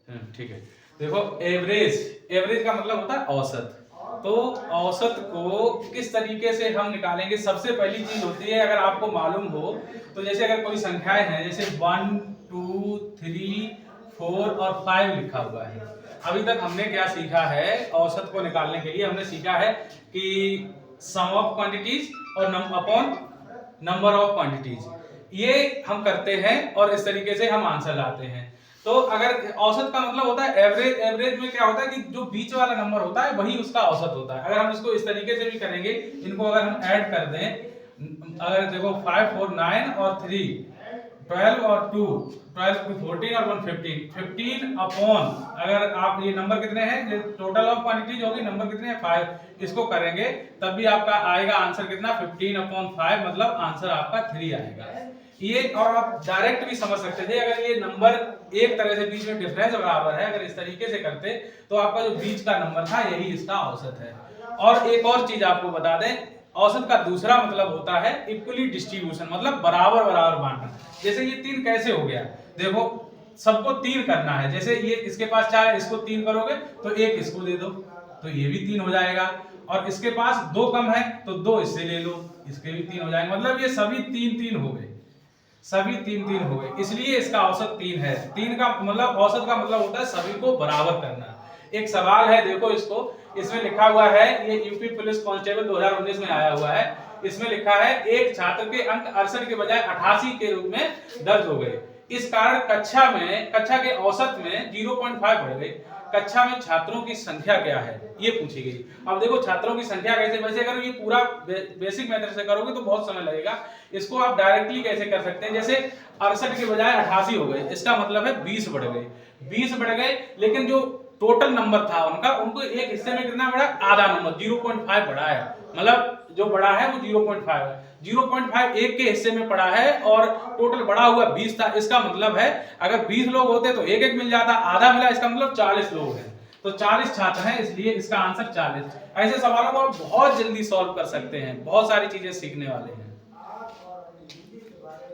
ठीक है। देखो एवरेज, एवरेज का मतलब होता है औसत। तो औसत को किस तरीके से हम निकालेंगे? सबसे पहली चीज होती है, अगर आपको मालूम हो तो जैसे अगर कोई संख्याएं हैं, जैसे 1 2 3 4 और 5 लिखा हुआ है। अभी तक हमने क्या सीखा है? औसत को निकालने के लिए हमने सीखा है कि सम ऑफ क्वांटिटीज और अपॉन नंबर ऑफ क्वांटिटीज, ये हम करते हैं और इस तरीके से हम आंसर लाते हैं। तो अगर औसत का मतलब होता है एवरेज, एवरेज में क्या होता है कि जो बीच वाला नंबर होता है वही उसका औसत होता है। अगर हम इसको इस तरीके से भी करेंगे, इनको अगर हम ऐड कर दें, अगर देखो 5 4 9 और 3 12 और 2 12 2 14 और 1 15 15 अपॉन, अगर आप ये नंबर कितने हैं, टोटल ऑफ क्वांटिटीज होगी, नंबर कितने हैं 5, इसको करेंगे तब भी आपका आएगा आंसर कितना 15 अपॉन 5, मतलब आंसर आपका 3 आएगा। ये और आप डायरेक्ट भी समझ सकते थे, अगर ये नंबर एक तरह से बीच में डिफरेंस बराबर है, अगर इस तरीके से करते तो आपका जो बीच का नंबर था यही इसका औसत है। और एक और चीज आपको बता दें, औसत का दूसरा मतलब होता है इक्वली डिस्ट्रीब्यूशन, मतलब बराबर बराबर बांटना। जैसे ये 3 कैसे हो गया? देखो सबको 3 करना है, जैसे ये इसके पास 4 है, इसको 3 करोगे तो 1 इसको दे दो तो ये भी 3 हो जाएगा, और इसके पास 2 कम है तो 2 इससे ले लो, इसके भी 3 हो जाएंगे, मतलब ये सभी 3 3 हो गए, सभी 3 3 हो गए, इसलिए इसका औसत 3 है। 3 का मतलब औसत का मतलब होता है सभी को बराबर करना। एक सवाल है, देखो इसको, इसमें लिखा हुआ है, ये यूपी पुलिस कांस्टेबल 2019 में आया हुआ है। इसमें लिखा है एक छात्र के अंक 68 के बजाय 88 के रूप में दर्ज हो गए, इस कारण कक्षा के औसत में 0.5 बढ़ गए। कक्षा में छात्रों की संख्या क्या है, ये पूछी गई। अब देखो छात्रों की संख्या कैसे, वैसे अगर ये पूरा बेसिक मेथड से करोगे तो बहुत समय लगेगा, इसको आप डायरेक्टली कैसे कर सकते हैं, जैसे 68 के बजाय 88 हो गए, इसका मतलब है 20 बढ़ गए, 20 बढ़ गए, लेकिन जो टोटल नंबर था उनका, उनको एक हिस्से में कितना बढ़ा, आधा नंबर 0.5 बढ़ा है, मतलब जो बड़ा है वो 0.5 है, 0.5 एक के हिस्से में पड़ा है और टोटल बढ़ा हुआ 20 था। इसका मतलब है अगर 20 लोग होते तो एक एक मिल जाता, आधा मिला, इसका मतलब 40 लोग हैं, तो 40 छात्र हैं, इसलिए इसका आंसर 40। ऐसे सवालों को आप बहुत जल्दी सॉल्व कर सकते हैं, बहुत सारी चीजें सीखने वाले हैं।